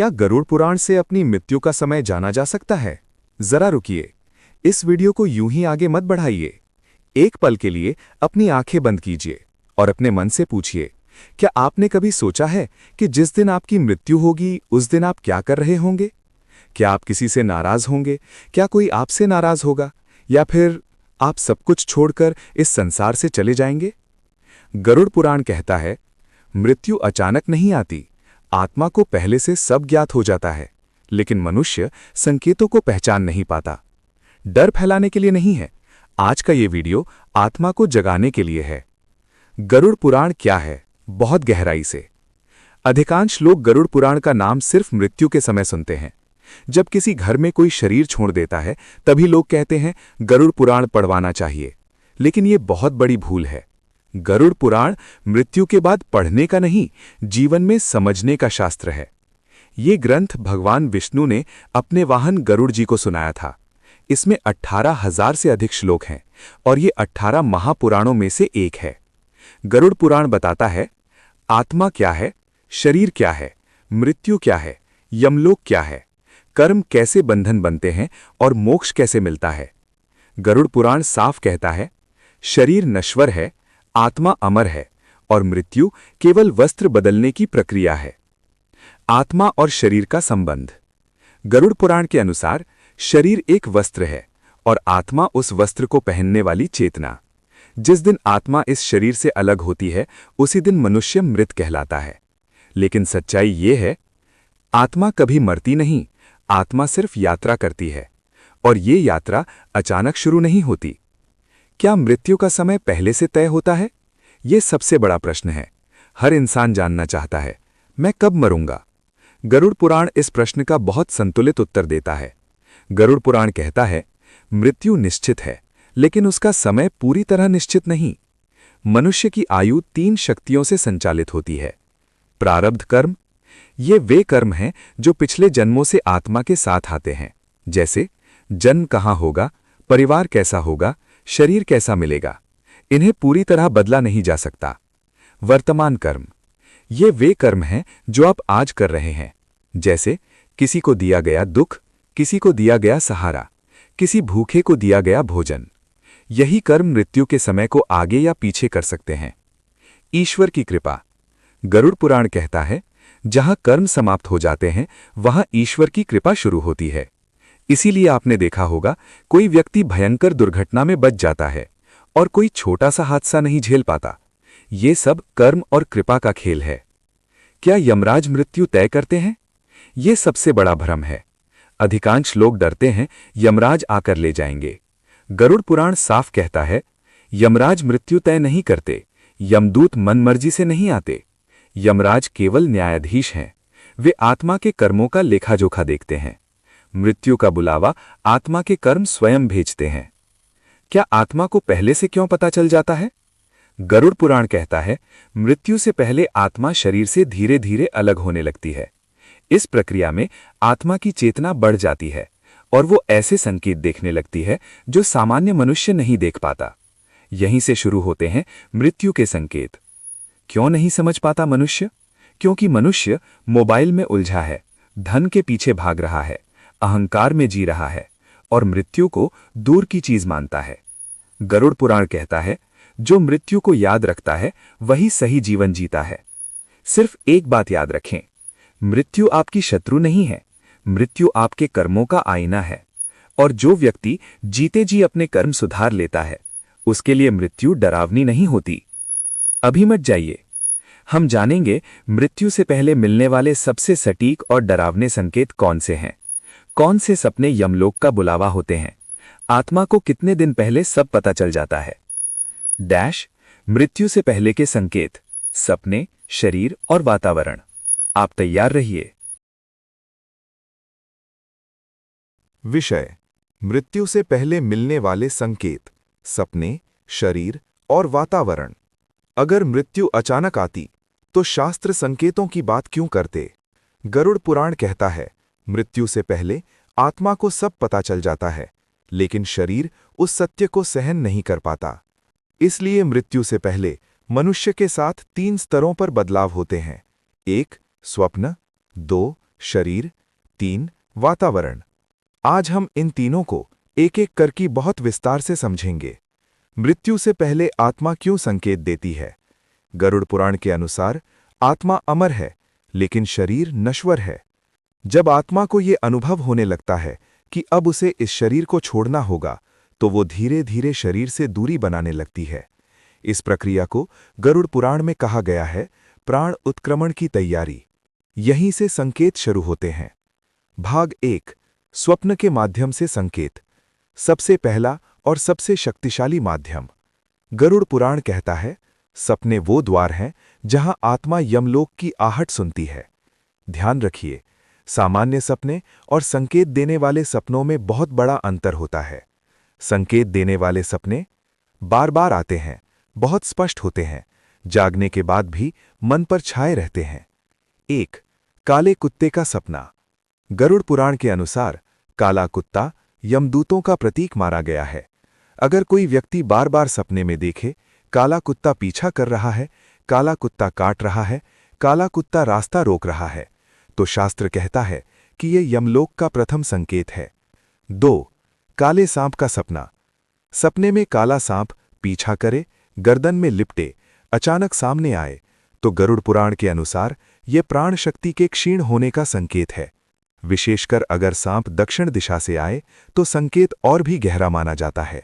क्या गरुड़ पुराण से अपनी मृत्यु का समय जाना जा सकता है? जरा रुकिए, इस वीडियो को यूं ही आगे मत बढ़ाइए। एक पल के लिए अपनी आंखें बंद कीजिए और अपने मन से पूछिए, क्या आपने कभी सोचा है कि जिस दिन आपकी मृत्यु होगी उस दिन आप क्या कर रहे होंगे? क्या आप किसी से नाराज होंगे? क्या कोई आपसे नाराज होगा? या फिर आप सब कुछ छोड़कर इस संसार से चले जाएंगे? गरुड़ पुराण कहता है, मृत्यु अचानक नहीं आती, आत्मा को पहले से सब ज्ञात हो जाता है, लेकिन मनुष्य संकेतों को पहचान नहीं पाता। डर फैलाने के लिए नहीं है, आज का ये वीडियो आत्मा को जगाने के लिए है। गरुड़ पुराण क्या है? बहुत गहराई से। अधिकांश लोग गरुड़ पुराण का नाम सिर्फ मृत्यु के समय सुनते हैं। जब किसी घर में कोई शरीर छोड़ देता है तभी लोग कहते हैं गरुड़ पुराण पढ़वाना चाहिए, लेकिन ये बहुत बड़ी भूल है। गरुड़ पुराण मृत्यु के बाद पढ़ने का नहीं, जीवन में समझने का शास्त्र है। ये ग्रंथ भगवान विष्णु ने अपने वाहन गरुड़ जी को सुनाया था। इसमें 18,000 से अधिक श्लोक हैं और ये 18 महापुराणों में से एक है। गरुड़ पुराण बताता है, आत्मा क्या है, शरीर क्या है, मृत्यु क्या है, यमलोक क्या है, कर्म कैसे बंधन बनते हैं और मोक्ष कैसे मिलता है। गरुड़ पुराण साफ कहता है, शरीर नश्वर है, आत्मा अमर है और मृत्यु केवल वस्त्र बदलने की प्रक्रिया है। आत्मा और शरीर का संबंध। गरुड़ पुराण के अनुसार शरीर एक वस्त्र है और आत्मा उस वस्त्र को पहनने वाली चेतना। जिस दिन आत्मा इस शरीर से अलग होती है उसी दिन मनुष्य मृत कहलाता है। लेकिन सच्चाई ये है, आत्मा कभी मरती नहीं, आत्मा सिर्फ यात्रा करती है और ये यात्रा अचानक शुरू नहीं होती। क्या मृत्यु का समय पहले से तय होता है? ये सबसे बड़ा प्रश्न है। हर इंसान जानना चाहता है, मैं कब मरूंगा? गरुड़ पुराण इस प्रश्न का बहुत संतुलित उत्तर देता है। गरुड़ पुराण कहता है, मृत्यु निश्चित है, लेकिन उसका समय पूरी तरह निश्चित नहीं। मनुष्य की आयु 3 शक्तियों से संचालित होती है। प्रारब्ध कर्म, ये वे कर्म हैं जो पिछले जन्मों से आत्मा के साथ आते हैं, जैसे जन्म कहाँ होगा, परिवार कैसा होगा, शरीर कैसा मिलेगा। इन्हें पूरी तरह बदला नहीं जा सकता। वर्तमान कर्म, ये वे कर्म हैं जो आप आज कर रहे हैं, जैसे किसी को दिया गया दुख, किसी को दिया गया सहारा, किसी भूखे को दिया गया भोजन। यही कर्म मृत्यु के समय को आगे या पीछे कर सकते हैं। ईश्वर की कृपा। गरुड़ पुराण कहता है, जहां कर्म समाप्त हो जाते हैं वहां ईश्वर की कृपा शुरू होती है। इसीलिए आपने देखा होगा, कोई व्यक्ति भयंकर दुर्घटना में बच जाता है और कोई छोटा सा हादसा नहीं झेल पाता। ये सब कर्म और कृपा का खेल है। क्या यमराज मृत्यु तय करते हैं? ये सबसे बड़ा भ्रम है। अधिकांश लोग डरते हैं यमराज आकर ले जाएंगे। गरुड़ पुराण साफ कहता है, यमराज मृत्यु तय नहीं करते, यमदूत मनमर्जी से नहीं आते। यमराज केवल न्यायाधीश हैं। वे आत्मा के कर्मों का लेखा-जोखा देखते हैं। मृत्यु का बुलावा आत्मा के कर्म स्वयं भेजते हैं। क्या आत्मा को पहले से क्यों पता चल जाता है? गरुड़ पुराण कहता है, मृत्यु से पहले आत्मा शरीर से धीरे धीरे अलग होने लगती है। इस प्रक्रिया में आत्मा की चेतना बढ़ जाती है और वो ऐसे संकेत देखने लगती है जो सामान्य मनुष्य नहीं देख पाता। यहीं से शुरू होते हैं मृत्यु के संकेत। क्यों नहीं समझ पाता मनुष्य? क्योंकि मनुष्य मोबाइल में उलझा है, धन के पीछे भाग रहा है, अहंकार में जी रहा है और मृत्यु को दूर की चीज मानता है। गरुड़ पुराण कहता है, जो मृत्यु को याद रखता है वही सही जीवन जीता है। सिर्फ एक बात याद रखें, मृत्यु आपकी शत्रु नहीं है, मृत्यु आपके कर्मों का आईना है। और जो व्यक्ति जीते जी अपने कर्म सुधार लेता है उसके लिए मृत्यु डरावनी नहीं होती। अभी मत जाइए, हम जानेंगे मृत्यु से पहले मिलने वाले सबसे सटीक और डरावने संकेत कौन से हैं। कौन से सपने यमलोक का बुलावा होते हैं? आत्मा को कितने दिन पहले सब पता चल जाता है? मृत्यु से पहले के संकेत, सपने, शरीर और वातावरण। आप तैयार रहिए। विषय: मृत्यु से पहले मिलने वाले संकेत, सपने, शरीर और वातावरण। अगर मृत्यु अचानक आती तो शास्त्र संकेतों की बात क्यों करते? गरुड़ पुराण कहता है, मृत्यु से पहले आत्मा को सब पता चल जाता है, लेकिन शरीर उस सत्य को सहन नहीं कर पाता। इसलिए मृत्यु से पहले मनुष्य के साथ 3 स्तरों पर बदलाव होते हैं। 1. स्वप्न, 2. शरीर, 3 वातावरण। आज हम इन तीनों को एक एक करके बहुत विस्तार से समझेंगे। मृत्यु से पहले आत्मा क्यों संकेत देती है? गरुड़ पुराण के अनुसार आत्मा अमर है, लेकिन शरीर नश्वर है। जब आत्मा को ये अनुभव होने लगता है कि अब उसे इस शरीर को छोड़ना होगा, तो वो धीरे धीरे शरीर से दूरी बनाने लगती है। इस प्रक्रिया को गरुड़ पुराण में कहा गया है प्राण उत्क्रमण की तैयारी। यहीं से संकेत शुरू होते हैं। भाग 1, स्वप्न के माध्यम से संकेत। सबसे पहला और सबसे शक्तिशाली माध्यम। गरुड़ पुराण कहता है, सपने वो द्वार हैं जहां आत्मा यमलोक की आहट सुनती है। ध्यान रखिए, सामान्य सपने और संकेत देने वाले सपनों में बहुत बड़ा अंतर होता है। संकेत देने वाले सपने बार बार आते हैं, बहुत स्पष्ट होते हैं, जागने के बाद भी मन पर छाए रहते हैं। 1, काले कुत्ते का सपना। गरुड़ पुराण के अनुसार काला कुत्ता यमदूतों का प्रतीक माना गया है। अगर कोई व्यक्ति बार बार सपने में देखे काला कुत्ता पीछा कर रहा है, काला कुत्ता काट रहा है, काला कुत्ता रास्ता रोक रहा है, तो शास्त्र कहता है कि यह यमलोक का प्रथम संकेत है। 2, काले सांप का सपना। सपने में काला सांप पीछा करे, गर्दन में लिपटे, अचानक सामने आए, तो गरुड़ पुराण के अनुसार यह प्राण शक्ति के क्षीण होने का संकेत है। विशेषकर अगर सांप दक्षिण दिशा से आए तो संकेत और भी गहरा माना जाता है।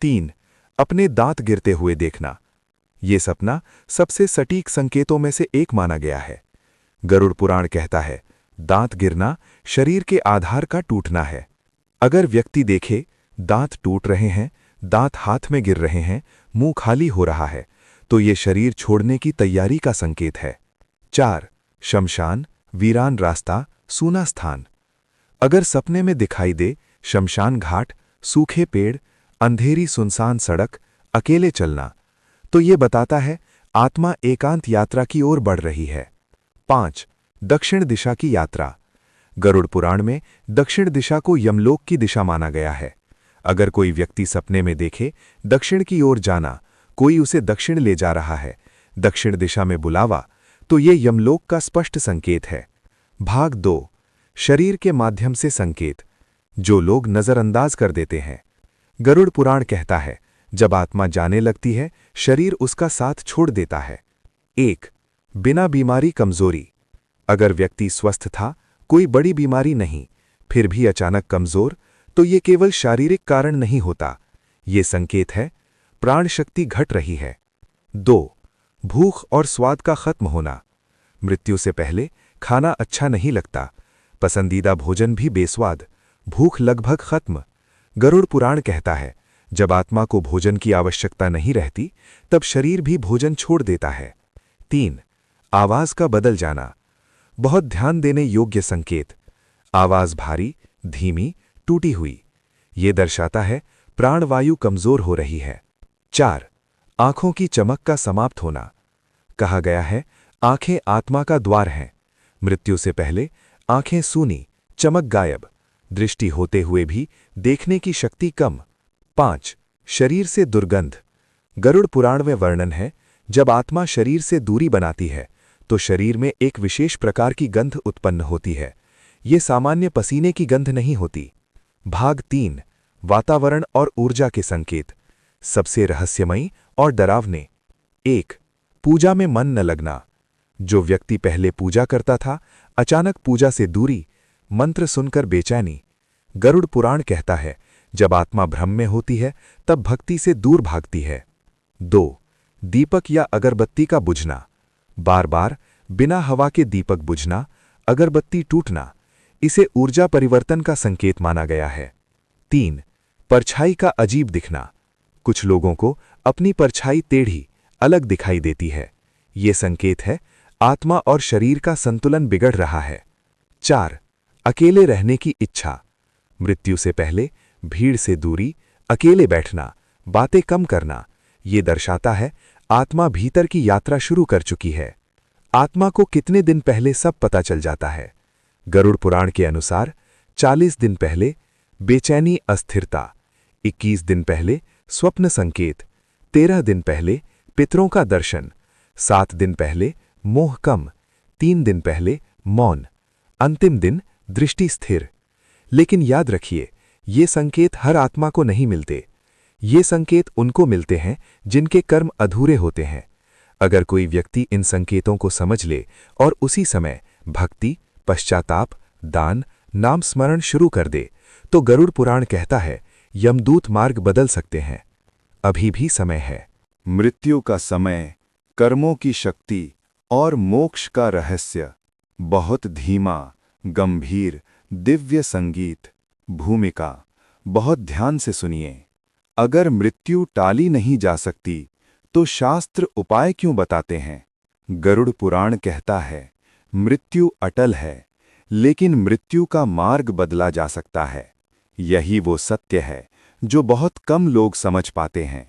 3, अपने दांत गिरते हुए देखना। ये सपना सबसे सटीक संकेतों में से एक माना गया है। गरुड़ पुराण कहता है, दांत गिरना शरीर के आधार का टूटना है। अगर व्यक्ति देखे दांत टूट रहे हैं, दांत हाथ में गिर रहे हैं, मुंह खाली हो रहा है, तो ये शरीर छोड़ने की तैयारी का संकेत है। 4, शमशान, वीरान रास्ता, सूना स्थान। अगर सपने में दिखाई दे शमशान घाट, सूखे पेड़, अंधेरी सुनसान सड़क, अकेले चलना, तो ये बताता है आत्मा एकांत यात्रा की ओर बढ़ रही है। 5, दक्षिण दिशा की यात्रा। गरुड़ पुराण में दक्षिण दिशा को यमलोक की दिशा माना गया है। अगर कोई व्यक्ति सपने में देखे दक्षिण की ओर जाना, कोई उसे दक्षिण ले जा रहा है, दक्षिण दिशा में बुलावा, तो ये यमलोक का स्पष्ट संकेत है। भाग 2, शरीर के माध्यम से संकेत, जो लोग नजरअंदाज कर देते हैं। गरुड़ पुराण कहता है, जब आत्मा जाने लगती है, शरीर उसका साथ छोड़ देता है। 1, बिना बीमारी कमजोरी। अगर व्यक्ति स्वस्थ था, कोई बड़ी बीमारी नहीं, फिर भी अचानक कमजोर, तो ये केवल शारीरिक कारण नहीं होता, ये संकेत है प्राण शक्ति घट रही है। 2, भूख और स्वाद का खत्म होना। मृत्यु से पहले खाना अच्छा नहीं लगता, पसंदीदा भोजन भी बेस्वाद, भूख लगभग खत्म। गरुड़ पुराण कहता है, जब आत्मा को भोजन की आवश्यकता नहीं रहती, तब शरीर भी भोजन छोड़ देता है। 3, आवाज का बदल जाना। बहुत ध्यान देने योग्य संकेत। आवाज भारी, धीमी, टूटी हुई, ये दर्शाता है प्राणवायु कमजोर हो रही है। 4, आंखों की चमक का समाप्त होना। कहा गया है, आंखें आत्मा का द्वार हैं। मृत्यु से पहले आंखें सूनी, चमक गायब, दृष्टि होते हुए भी देखने की शक्ति कम। 5, शरीर से दुर्गंध। गरुड़ पुराण में वर्णन है, जब आत्मा शरीर से दूरी बनाती है तो शरीर में एक विशेष प्रकार की गंध उत्पन्न होती है। ये सामान्य पसीने की गंध नहीं होती। भाग 3, वातावरण और ऊर्जा के संकेत, सबसे रहस्यमयी और डरावने। 1, पूजा में मन न लगना। जो व्यक्ति पहले पूजा करता था, अचानक पूजा से दूरी, मंत्र सुनकर बेचैनी। गरुड़ पुराण कहता है, जब आत्मा भ्रम में होती है तब भक्ति से दूर भागती है। 2, दीपक या अगरबत्ती का बुझना। बार बार बिना हवा के दीपक बुझना, अगरबत्ती टूटना, इसे ऊर्जा परिवर्तन का संकेत माना गया है। 3, परछाई का अजीब दिखना। कुछ लोगों को अपनी परछाई टेढ़ी, अलग दिखाई देती है। ये संकेत है आत्मा और शरीर का संतुलन बिगड़ रहा है। 4, अकेले रहने की इच्छा। मृत्यु से पहले भीड़ से दूरी, अकेले बैठना, बातें कम करना, ये दर्शाता है आत्मा भीतर की यात्रा शुरू कर चुकी है। आत्मा को कितने दिन पहले सब पता चल जाता है। गरुड़ पुराण के अनुसार 40 दिन पहले बेचैनी, अस्थिरता, 21 दिन पहले स्वप्न संकेत, 13 दिन पहले पितरों का दर्शन, 7 दिन पहले मोह कम, 3 दिन पहले मौन, अंतिम दिन, दृष्टि स्थिर। लेकिन याद रखिए, ये संकेत हर आत्मा को नहीं मिलते। ये संकेत उनको मिलते हैं जिनके कर्म अधूरे होते हैं। अगर कोई व्यक्ति इन संकेतों को समझ ले और उसी समय भक्ति, पश्चाताप, दान, नाम स्मरण शुरू कर दे, तो गरुड़ पुराण कहता है यमदूत मार्ग बदल सकते हैं। अभी भी समय है। मृत्यु का समय, कर्मों की शक्ति और मोक्ष का रहस्य। बहुत धीमा, गंभीर, दिव्य संगीत। भूमिका बहुत ध्यान से सुनिए। अगर मृत्यु टाली नहीं जा सकती तो शास्त्र उपाय क्यों बताते हैं? गरुड़ पुराण कहता है मृत्यु अटल है, लेकिन मृत्यु का मार्ग बदला जा सकता है। यही वो सत्य है जो बहुत कम लोग समझ पाते हैं।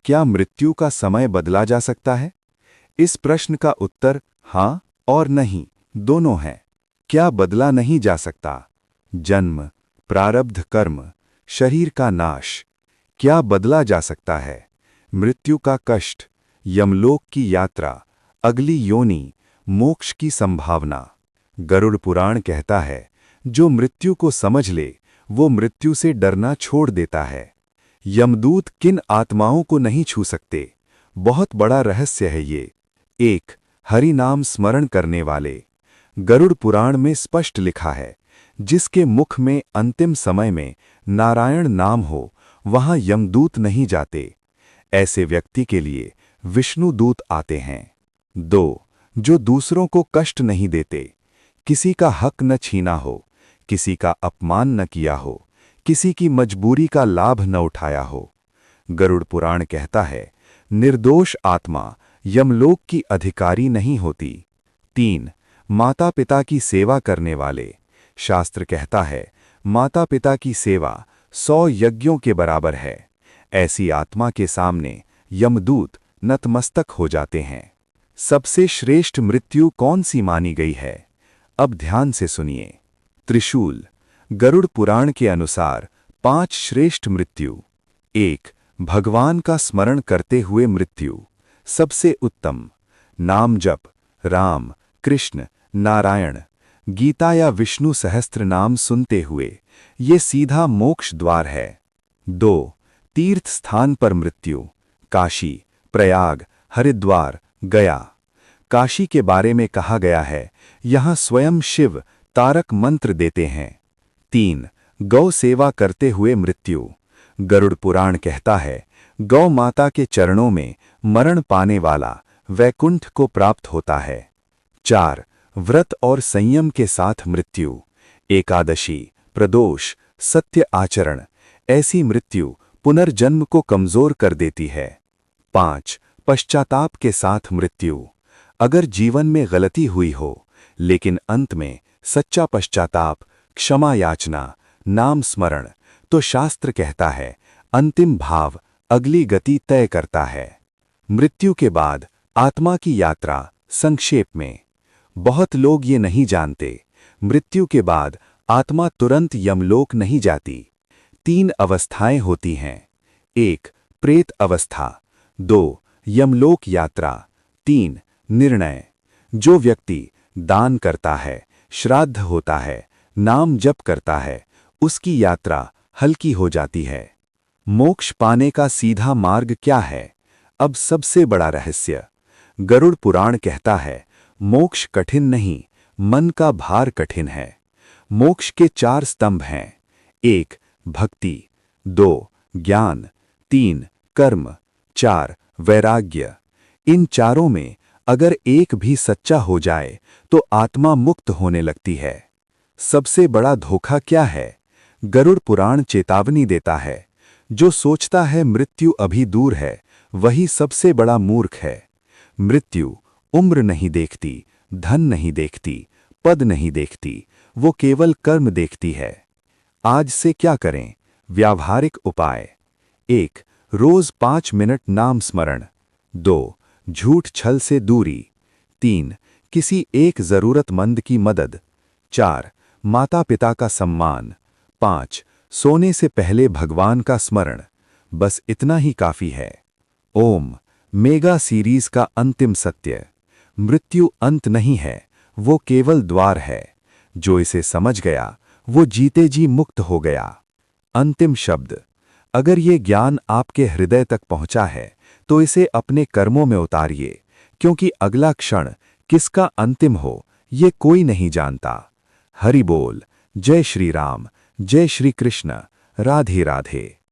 क्या मृत्यु का समय बदला जा सकता है? इस प्रश्न का उत्तर हाँ और नहीं दोनों है। क्या बदला नहीं जा सकता? जन्म, प्रारब्ध कर्म, शरीर का नाश। क्या बदला जा सकता है? मृत्यु का कष्ट, यमलोक की यात्रा, अगली योनि, मोक्ष की संभावना। गरुड़ पुराण कहता है जो मृत्यु को समझ ले वो मृत्यु से डरना छोड़ देता है। यमदूत किन आत्माओं को नहीं छू सकते? बहुत बड़ा रहस्य है ये। 1. हरि नाम स्मरण करने वाले। गरुड़ पुराण में स्पष्ट लिखा है जिसके मुख में अंतिम समय में नारायण नाम हो वहां यमदूत नहीं जाते। ऐसे व्यक्ति के लिए विष्णु दूत आते हैं। 2. जो दूसरों को कष्ट नहीं देते, किसी का हक न छीना हो, किसी का अपमान न किया हो, किसी की मजबूरी का लाभ न उठाया हो। गरुड़ पुराण कहता है निर्दोष आत्मा यमलोक की अधिकारी नहीं होती। 3. माता पिता की सेवा करने वाले। शास्त्र कहता है माता पिता की सेवा 100 यज्ञों के बराबर है। ऐसी आत्मा के सामने यमदूत नतमस्तक हो जाते हैं। सबसे श्रेष्ठ मृत्यु कौन सी मानी गई है? अब ध्यान से सुनिए। त्रिशूल। गरुड़ पुराण के अनुसार 5 श्रेष्ठ मृत्यु। 1. भगवान का स्मरण करते हुए मृत्यु, सबसे उत्तम। नाम जप, राम, कृष्ण, नारायण, गीता या विष्णु सहस्त्र नाम सुनते हुए, ये सीधा मोक्ष द्वार है। 2. तीर्थ स्थान पर मृत्यु, काशी, प्रयाग, हरिद्वार, गया। काशी के बारे में कहा गया है यहाँ स्वयं शिव तारक मंत्र देते हैं। 3. गौ सेवा करते हुए मृत्यु। गरुड़ पुराण कहता है गौ माता के चरणों में मरण पाने वाला वैकुंठ को प्राप्त होता है। 4. व्रत और संयम के साथ मृत्यु, एकादशी, प्रदोष, सत्य आचरण। ऐसी मृत्यु पुनर्जन्म को कमजोर कर देती है। 5. पश्चाताप के साथ मृत्यु। अगर जीवन में गलती हुई हो लेकिन अंत में सच्चा पश्चाताप, क्षमा याचना, नाम स्मरण, तो शास्त्र कहता है अंतिम भाव अगली गति तय करता है। मृत्यु के बाद आत्मा की यात्रा संक्षेप में। बहुत लोग ये नहीं जानते, मृत्यु के बाद आत्मा तुरंत यमलोक नहीं जाती। 3 अवस्थाएं होती हैं। 1. प्रेत अवस्था। 2. यमलोक यात्रा। 3. निर्णय। जो व्यक्ति दान करता है, श्राद्ध होता है, नाम जप करता है, उसकी यात्रा हल्की हो जाती है। मोक्ष पाने का सीधा मार्ग क्या है? अब सबसे बड़ा रहस्य। गरुड़ पुराण कहता है मोक्ष कठिन नहीं, मन का भार कठिन है। मोक्ष के 4 स्तंभ हैं। 1. भक्ति। 2. ज्ञान। 3. कर्म। 4. वैराग्य। इन चारों में अगर एक भी सच्चा हो जाए तो आत्मा मुक्त होने लगती है। सबसे बड़ा धोखा क्या है? गरुड़ पुराण चेतावनी देता है जो सोचता है मृत्यु अभी दूर है वही सबसे बड़ा मूर्ख है। मृत्यु उम्र नहीं देखती, धन नहीं देखती, पद नहीं देखती, वो केवल कर्म देखती है। आज से क्या करें? व्यावहारिक उपाय। 1. रोज 5 मिनट नाम स्मरण। 2. झूठ छल से दूरी। 3. किसी एक जरूरतमंद की मदद। 4. माता पिता का सम्मान। 5. सोने से पहले भगवान का स्मरण। बस इतना ही काफी है। ओम मेगा सीरीज का अंतिम सत्य। मृत्यु अंत नहीं है, वो केवल द्वार है। जो इसे समझ गया वो जीते जी मुक्त हो गया। अंतिम शब्द। अगर ये ज्ञान आपके हृदय तक पहुंचा है तो इसे अपने कर्मों में उतारिए, क्योंकि अगला क्षण किसका अंतिम हो ये कोई नहीं जानता। हरि बोल। जय श्री राम, जय श्री कृष्ण। राधे राधे।